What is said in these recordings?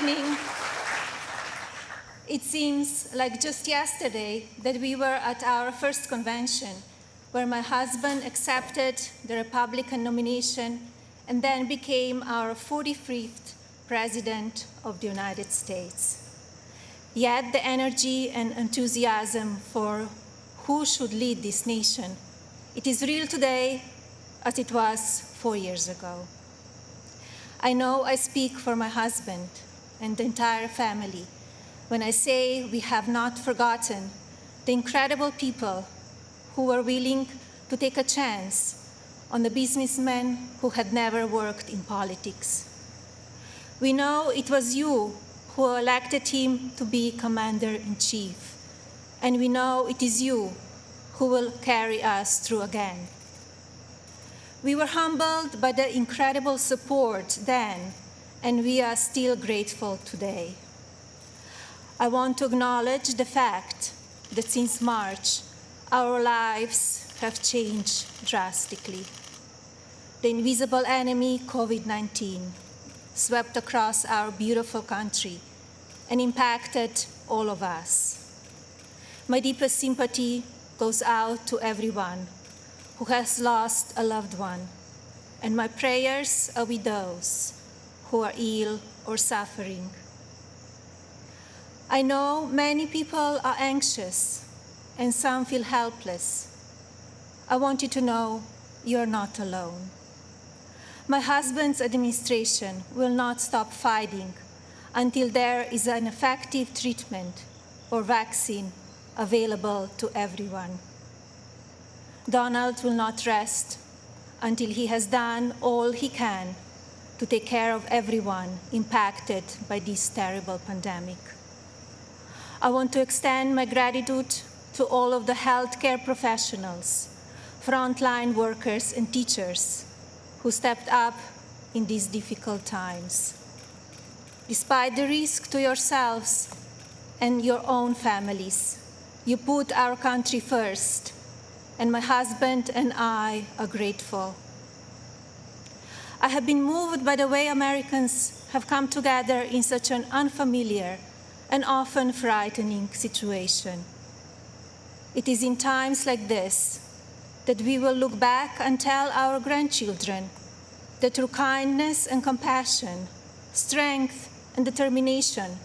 evening. It seems like just yesterday that we were at our first convention, where my husband accepted the Republican nomination and then became our 45th President of the United States. Yet the energy and enthusiasm for who should lead this nation, it is real today as it was 4 years ago. I know I speak for my husband and the entire family when I say we have not forgotten the incredible people who were willing to take a chance on the businessmen who had never worked in politics. We know it was you who elected him to be Commander-in-Chief, and we know it is you who will carry us through again. We were humbled by the incredible support then, and we are still grateful today. I want to acknowledge the fact that since March, our lives have changed drastically. The invisible enemy, COVID-19, swept across our beautiful country and impacted all of us. My deepest sympathy goes out to everyone who has lost a loved one, and my prayers are with those who are ill or suffering. I know many people are anxious and some feel helpless. I want you to know you're not alone. My husband's administration will not stop fighting until there is an effective treatment or vaccine available to everyone. Donald will not rest until he has done all he can to take care of everyone impacted by this terrible pandemic. I want to extend my gratitude to all of the healthcare professionals, frontline workers and teachers who stepped up in these difficult times. Despite the risk to yourselves and your own families, you put our country first, and my husband and I are grateful. I have been moved by the way Americans have come together in such an unfamiliar and often frightening situation. It is in times like this that we will look back and tell our grandchildren that through kindness and compassion, strength and determination,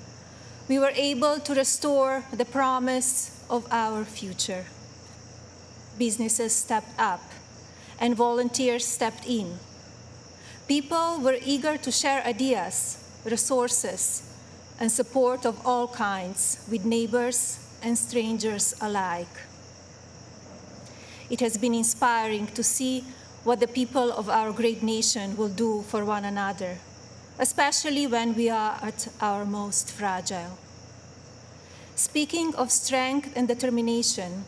we were able to restore the promise of our future. Businesses stepped up and volunteers stepped in. People were eager to share ideas, resources, and support of all kinds with neighbors and strangers alike. It has been inspiring to see what the people of our great nation will do for one another, especially when we are at our most fragile. Speaking of strength and determination,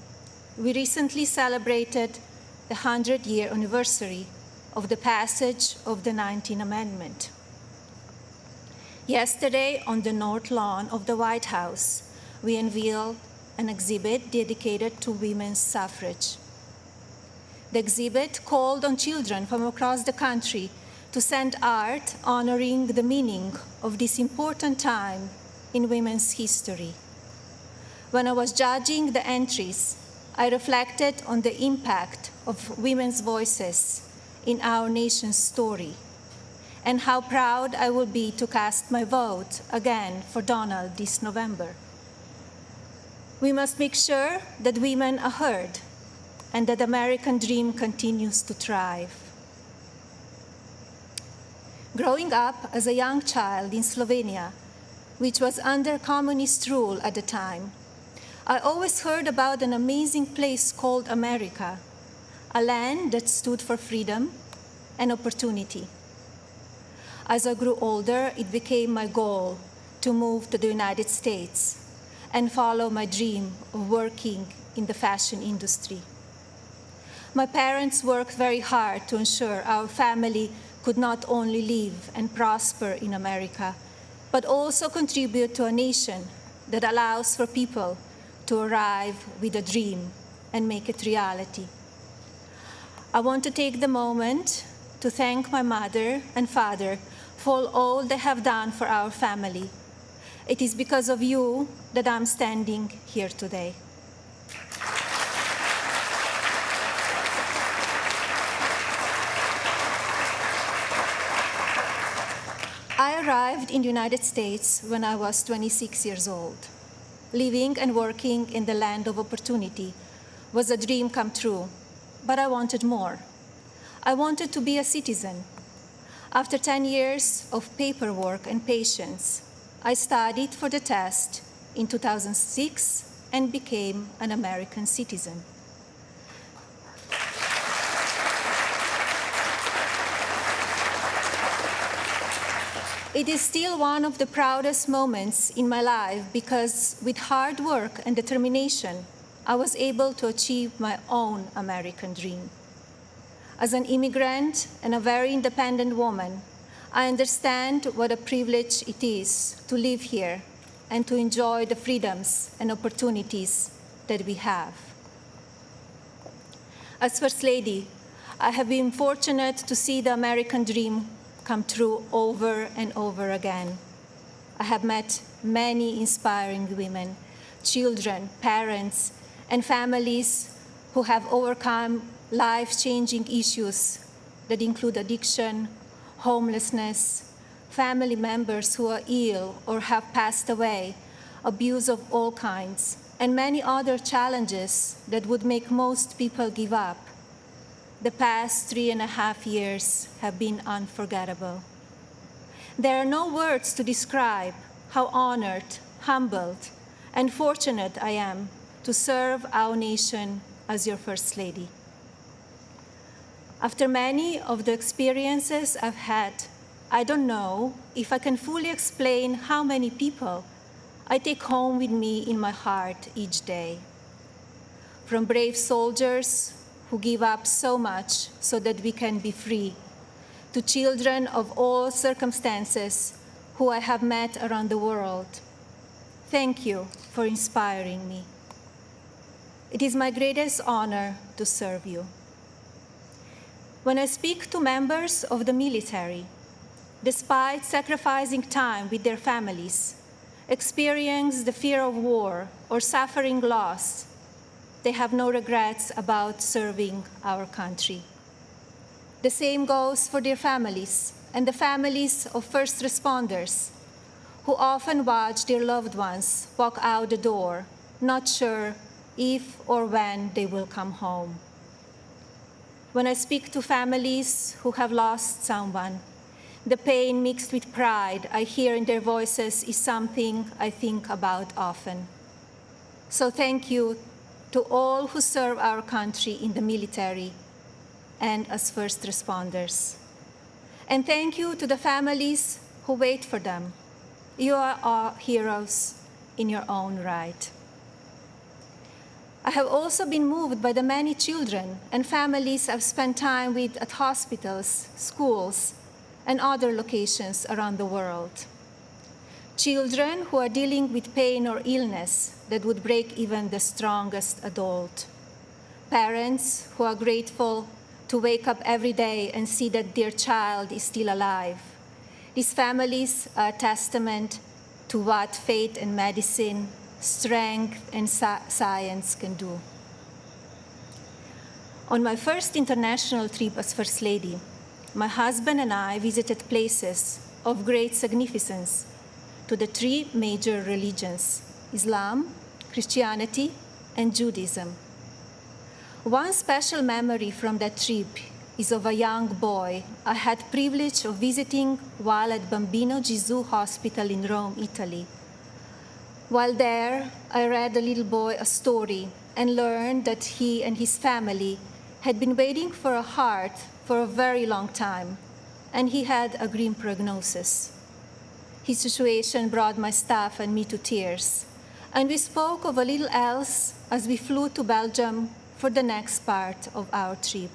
we recently celebrated the 100-year anniversary of the passage of the 19th Amendment. Yesterday, on the North Lawn of the White House, we unveiled an exhibit dedicated to women's suffrage. The exhibit called on children from across the country to send art honoring the meaning of this important time in women's history. When I was judging the entries, I reflected on the impact of women's voices in our nation's story, and how proud I will be to cast my vote again for Donald this November. We must make sure that women are heard and that the American dream continues to thrive. Growing up as a young child in Slovenia, which was under communist rule at the time, I always heard about an amazing place called America, a land that stood for freedom and opportunity. As I grew older, it became my goal to move to the United States and follow my dream of working in the fashion industry. My parents worked very hard to ensure our family could not only live and prosper in America, but also contribute to a nation that allows for people to arrive with a dream and make it reality. I want to take the moment to thank my mother and father for all they have done for our family It is because of you that I'm standing here today. I arrived in the United States when I was 26 years old. Living and working in the land of opportunity was a dream come true, but I wanted more. I wanted to be a citizen. After 10 years of paperwork and patience, I studied for the test in 2006 and became an American citizen. It is still one of the proudest moments in my life because with hard work and determination, I was able to achieve my own American dream. As an immigrant and a very independent woman, I understand what a privilege it is to live here and to enjoy the freedoms and opportunities that we have. As First Lady, I have been fortunate to see the American dream come true over and over again. I have met many inspiring women, children, parents, and families who have overcome life-changing issues that include addiction, homelessness, family members who are ill or have passed away, abuse of all kinds, and many other challenges that would make most people give up. The past 3.5 years have been unforgettable. There are no words to describe how honored, humbled, and fortunate I am to serve our nation as your First Lady. After many of the experiences I've had, I don't know if I can fully explain how many people I take home with me in my heart each day. From brave soldiers who give up so much so that we can be free, to children of all circumstances who I have met around the world. Thank you for inspiring me. It is my greatest honor to serve you. When I speak to members of the military, despite sacrificing time with their families, experience the fear of war or suffering loss, they have no regrets about serving our country. The same goes for their families and the families of first responders who often watch their loved ones walk out the door, not sure if or when they will come home. When I speak to families who have lost someone, the pain mixed with pride I hear in their voices is something I think about often. So thank you to all who serve our country in the military and as first responders. And thank you to the families who wait for them. You are our heroes in your own right. I have also been moved by the many children and families I've spent time with at hospitals, schools, and other locations around the world. Children who are dealing with pain or illness that would break even the strongest adult. Parents who are grateful to wake up every day and see that their child is still alive. These families are a testament to what faith and medicine, strength and science can do. On my first international trip as First Lady, my husband and I visited places of great significance to the three major religions: Islam, Christianity, and Judaism. One special memory from that trip is of a young boy I had privilege of visiting while at Bambino Gesù Hospital in Rome, Italy. While there, I read the little boy a story and learned that he and his family had been waiting for a heart for a very long time, and he had a grim prognosis. His situation brought my staff and me to tears, and we spoke of a little else as we flew to Belgium for the next part of our trip.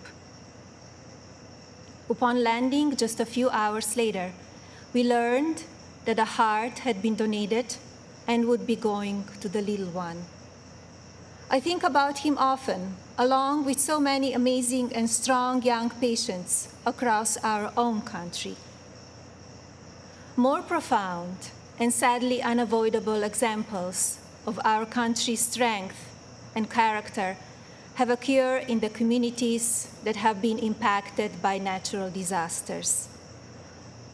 Upon landing just a few hours later, we learned that a heart had been donated and would be going to the little one. I think about him often, along with so many amazing and strong young patients across our own country. More profound and sadly unavoidable examples of our country's strength and character have occurred in the communities that have been impacted by natural disasters.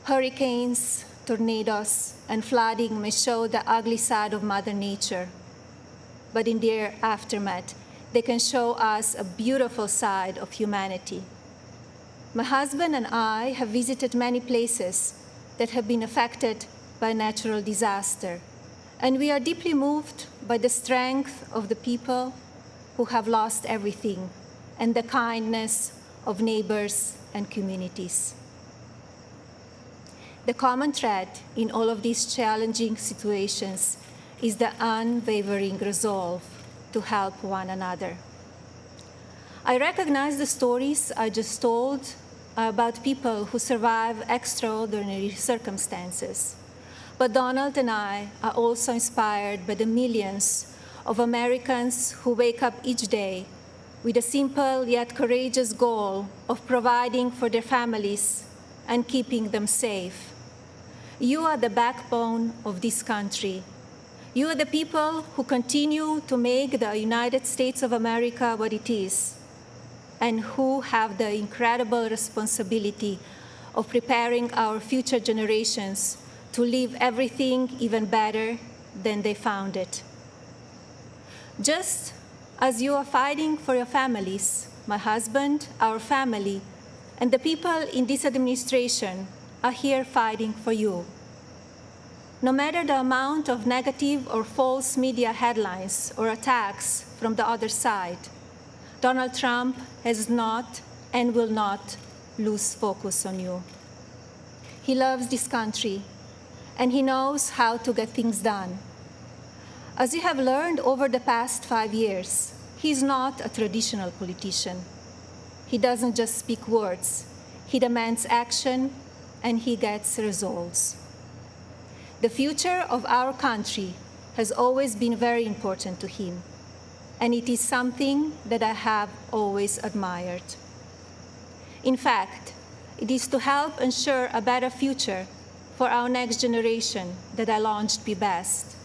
Hurricanes, tornadoes, and flooding may show the ugly side of Mother Nature, but in their aftermath, they can show us a beautiful side of humanity. My husband and I have visited many places that have been affected by natural disaster, and we are deeply moved by the strength of the people who have lost everything and the kindness of neighbors and communities. The common thread in all of these challenging situations is the unwavering resolve to help one another. I recognize the stories I just told about people who survive extraordinary circumstances. But Donald and I are also inspired by the millions of Americans who wake up each day with a simple yet courageous goal of providing for their families and keeping them safe. You are the backbone of this country. You are the people who continue to make the United States of America what it is, and who have the incredible responsibility of preparing our future generations to leave everything even better than they found it. Just as you are fighting for your families, my husband, our family, and the people in this administration are here fighting for you. No matter the amount of negative or false media headlines or attacks from the other side, Donald Trump has not and will not lose focus on you. He loves this country, and he knows how to get things done. As you have learned over the past 5 years, he is not a traditional politician. He doesn't just speak words. He demands action, and he gets results. The future of our country has always been very important to him, and it is something that I have always admired. In fact, it is to help ensure a better future for our next generation that I launched Be Best,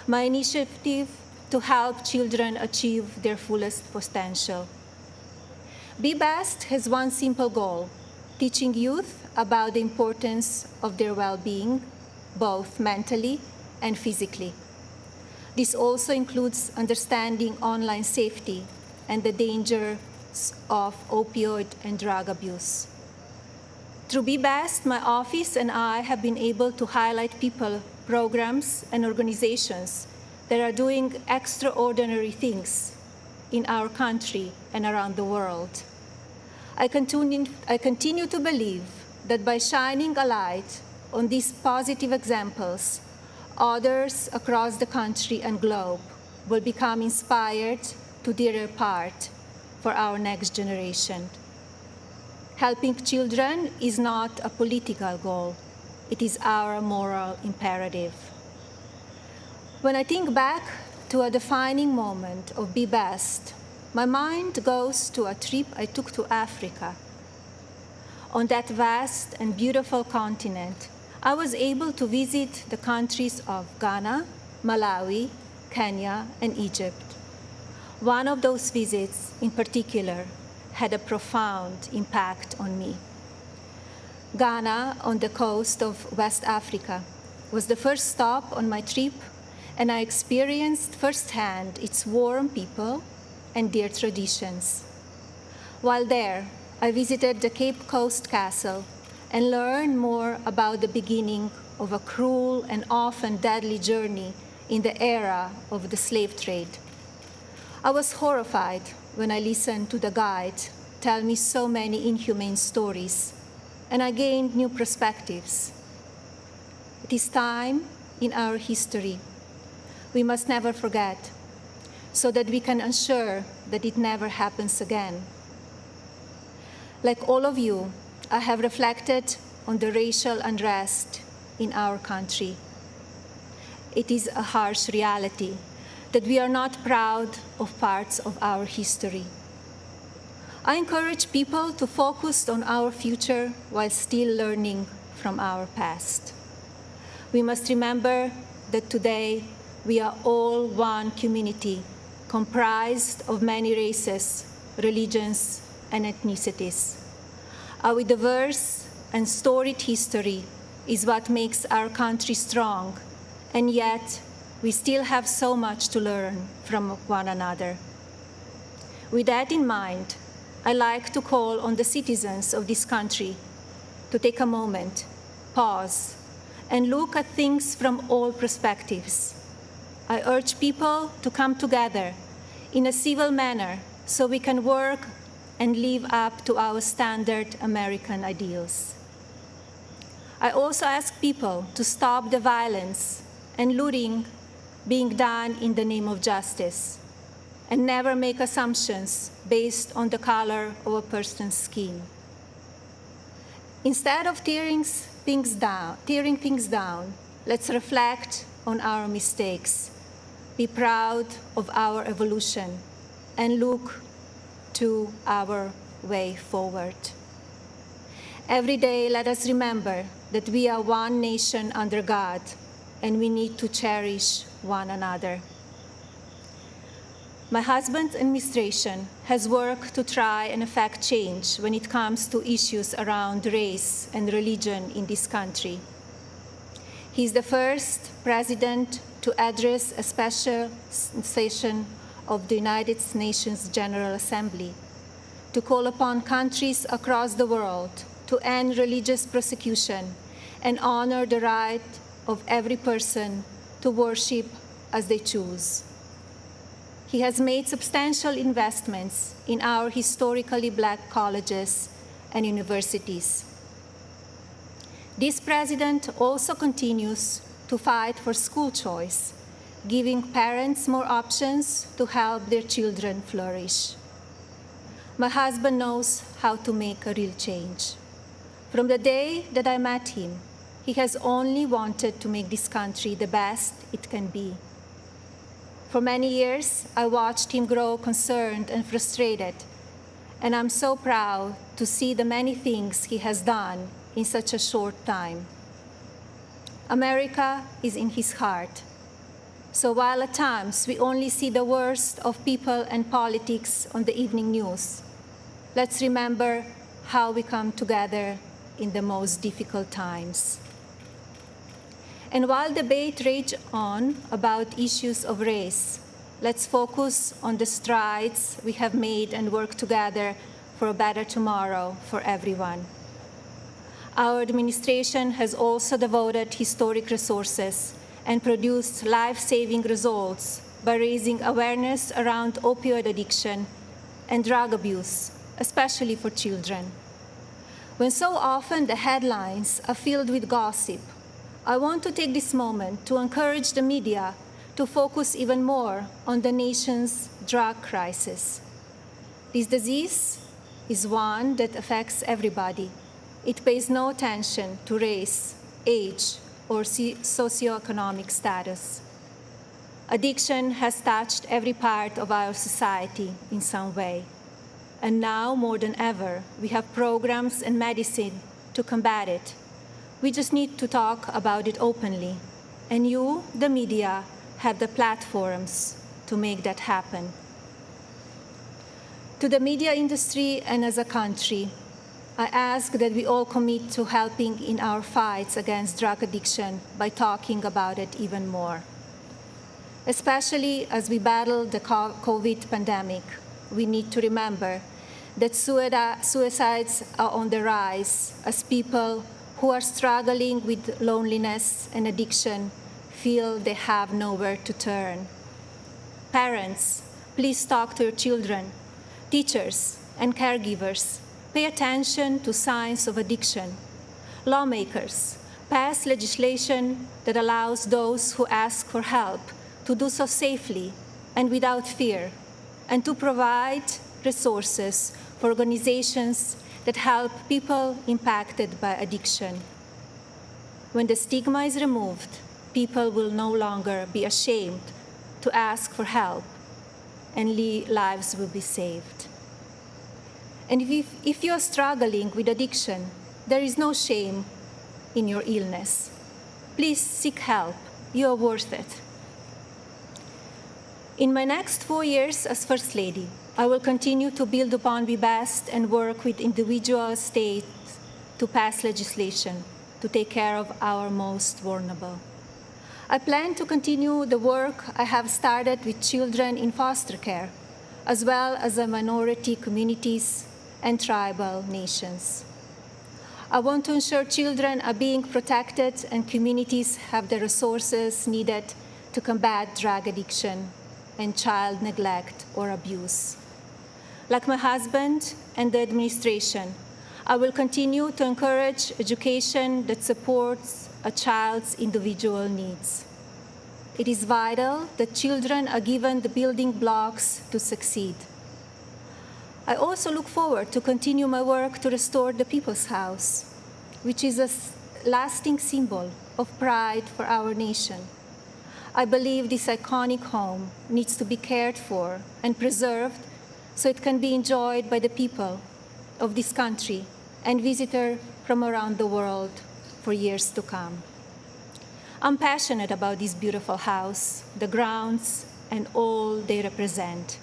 my initiative to help children achieve their fullest potential. Be Best has one simple goal: teaching youth about the importance of their well-being, both mentally and physically. This also includes understanding online safety and the dangers of opioid and drug abuse. Through Be Best, my office and I have been able to highlight people, programs, and organizations that are doing extraordinary things in our country and around the world. I continue to believe that by shining a light on these positive examples, others across the country and globe will become inspired to do their part for our next generation. Helping children is not a political goal. It is our moral imperative. When I think back to a defining moment of Be Best, my mind goes to a trip I took to Africa. On that vast and beautiful continent, I was able to visit the countries of Ghana, Malawi, Kenya, and Egypt. One of those visits, in particular, had a profound impact on me. Ghana, on the coast of West Africa, was the first stop on my trip, and I experienced firsthand its warm people and their traditions. While there, I visited the Cape Coast Castle and learned more about the beginning of a cruel and often deadly journey in the era of the slave trade. I was horrified when I listened to the guide tell me so many inhumane stories, and I gained new perspectives. It is time in our history we must never forget, so that we can ensure that it never happens again. Like all of you, I have reflected on the racial unrest in our country. It is a harsh reality that we are not proud of parts of our history. I encourage people to focus on our future while still learning from our past. We must remember that today we are all one community comprised of many races, religions, and ethnicities. Our diverse and storied history is what makes our country strong, and yet we still have so much to learn from one another. With that in mind, I like to call on the citizens of this country to take a moment, pause, and look at things from all perspectives. I urge people to come together in a civil manner so we can work and live up to our standard American ideals. I also ask people to stop the violence and looting being done in the name of justice, and never make assumptions based on the color of a person's skin. Instead of tearing things down, let's reflect on our mistakes, be proud of our evolution, and look to our way forward. Every day, let us remember that we are one nation under God, and we need to cherish one another. My husband's administration has worked to try and effect change when it comes to issues around race and religion in this country. He is the first president to address a special session of the United Nations General Assembly to call upon countries across the world to end religious persecution and honor the right of every person to worship as they choose. He has made substantial investments in our historically Black colleges and universities. This president also continues to fight for school choice, giving parents more options to help their children flourish. My husband knows how to make a real change. From the day that I met him, he has only wanted to make this country the best it can be. For many years, I watched him grow concerned and frustrated, and I'm so proud to see the many things he has done in such a short time. America is in his heart. So while at times we only see the worst of people and politics on the evening news, let's remember how we come together in the most difficult times. And while debate rages on about issues of race, let's focus on the strides we have made and work together for a better tomorrow for everyone. Our administration has also devoted historic resources and produced life-saving results by raising awareness around opioid addiction and drug abuse, especially for children. When so often the headlines are filled with gossip, I want to take this moment to encourage the media to focus even more on the nation's drug crisis. This disease is one that affects everybody. It pays no attention to race, age, or socioeconomic status. Addiction has touched every part of our society in some way. And now, more than ever, we have programs and medicine to combat it. We just need to talk about it openly. And you, the media, have the platforms to make that happen. To the media industry and as a country, I ask that we all commit to helping in our fights against drug addiction by talking about it even more. Especially as we battle the COVID pandemic, we need to remember that suicides are on the rise as people who are struggling with loneliness and addiction feel they have nowhere to turn. Parents, please talk to your children. Teachers and caregivers, pay attention to signs of addiction. Lawmakers, pass legislation that allows those who ask for help to do so safely and without fear, and to provide resources for organizations that help people impacted by addiction. When the stigma is removed, people will no longer be ashamed to ask for help, and lives will be saved. And if you are struggling with addiction, there is no shame in your illness. Please seek help. You are worth it. In my next 4 years as First Lady, I will continue to build upon the best and work with individual states to pass legislation to take care of our most vulnerable. I plan to continue the work I have started with children in foster care, as well as the minority communities and tribal nations. I want to ensure children are being protected and communities have the resources needed to combat drug addiction and child neglect or abuse. Like my husband and the administration, I will continue to encourage education that supports a child's individual needs. It is vital that children are given the building blocks to succeed. I also look forward to continue my work to restore the People's House, which is a lasting symbol of pride for our nation. I believe this iconic home needs to be cared for and preserved so it can be enjoyed by the people of this country and visitors from around the world for years to come. I'm passionate about this beautiful house, the grounds, and all they represent.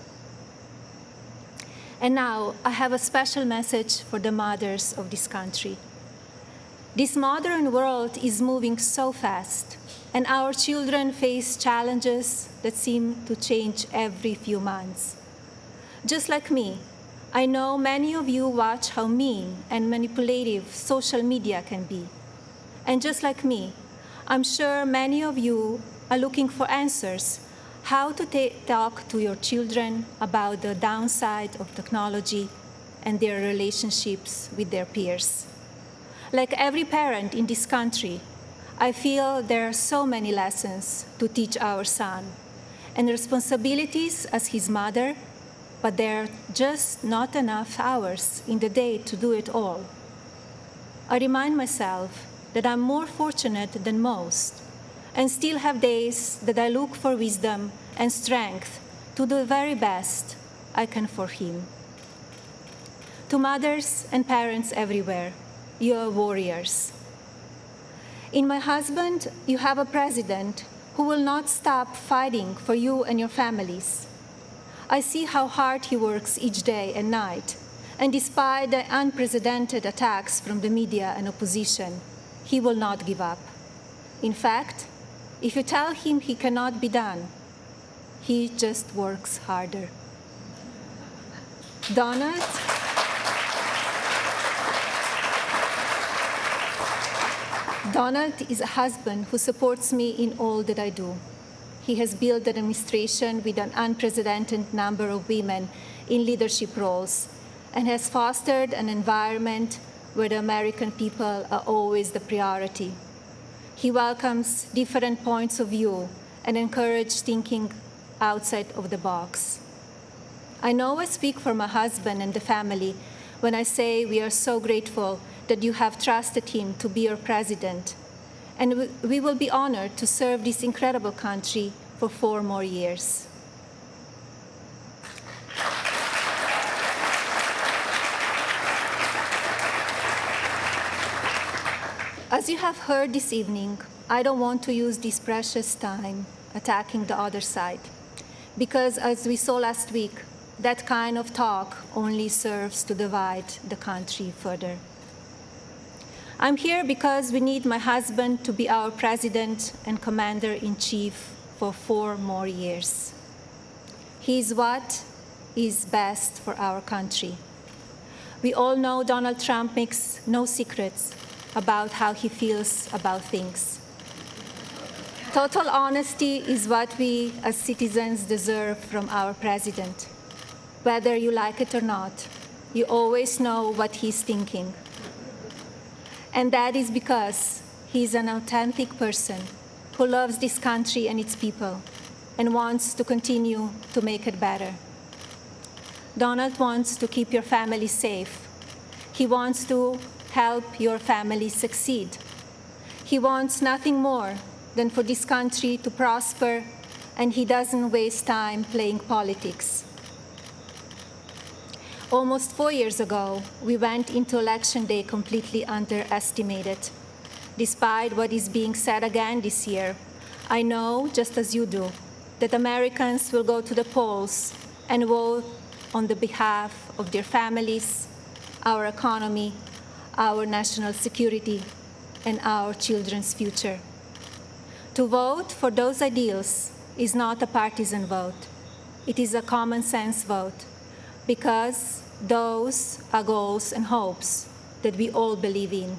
And now, I have a special message for the mothers of this country. This modern world is moving so fast, and our children face challenges that seem to change every few months. Just like me, I know many of you watch how mean and manipulative social media can be. And just like me, I'm sure many of you are looking for answers how to talk to your children about the downside of technology and their relationships with their peers. Like every parent in this country, I feel there are so many lessons to teach our son and responsibilities as his mother, but there are just not enough hours in the day to do it all. I remind myself that I'm more fortunate than most and still have days that I look for wisdom and strength to do the very best I can for him. To mothers and parents everywhere, you are warriors. In my husband, you have a president who will not stop fighting for you and your families. I see how hard he works each day and night, and despite the unprecedented attacks from the media and opposition, he will not give up. In fact, if you tell him he cannot be done, he just works harder. Donald is a husband who supports me in all that I do. He has built an administration with an unprecedented number of women in leadership roles and has fostered an environment where the American people are always the priority. He welcomes different points of view and encourages thinking outside of the box. I know I speak for my husband and the family when I say we are so grateful that you have trusted him to be your president, and we will be honored to serve this incredible country for 4 more years. As you have heard this evening, I don't want to use this precious time attacking the other side, because as we saw last week, that kind of talk only serves to divide the country further. I'm here because we need my husband to be our president and commander-in-chief for 4 more years. He is what is best for our country. We all know Donald Trump makes no secrets about how he feels about things. Total honesty is what we as citizens deserve from our president. Whether you like it or not, you always know what he's thinking. And that is because he's an authentic person who loves this country and its people and wants to continue to make it better. Donald wants to keep your family safe. He wants to help your family succeed. He wants nothing more than for this country to prosper, and he doesn't waste time playing politics. Almost 4 years ago, we went into Election Day completely underestimated. despite what is being said again this year, I know, just as you do, that Americans will go to the polls and vote on the behalf of their families, our economy, our national security, and our children's future. To vote for those ideals is not a partisan vote. It is a common sense vote, because those are goals and hopes that we all believe in.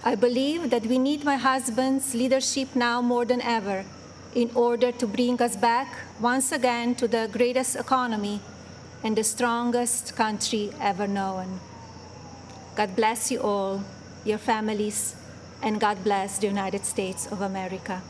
I believe that we need my husband's leadership now more than ever in order to bring us back once again to the greatest economy and the strongest country ever known. God bless you all, your families, and God bless the United States of America.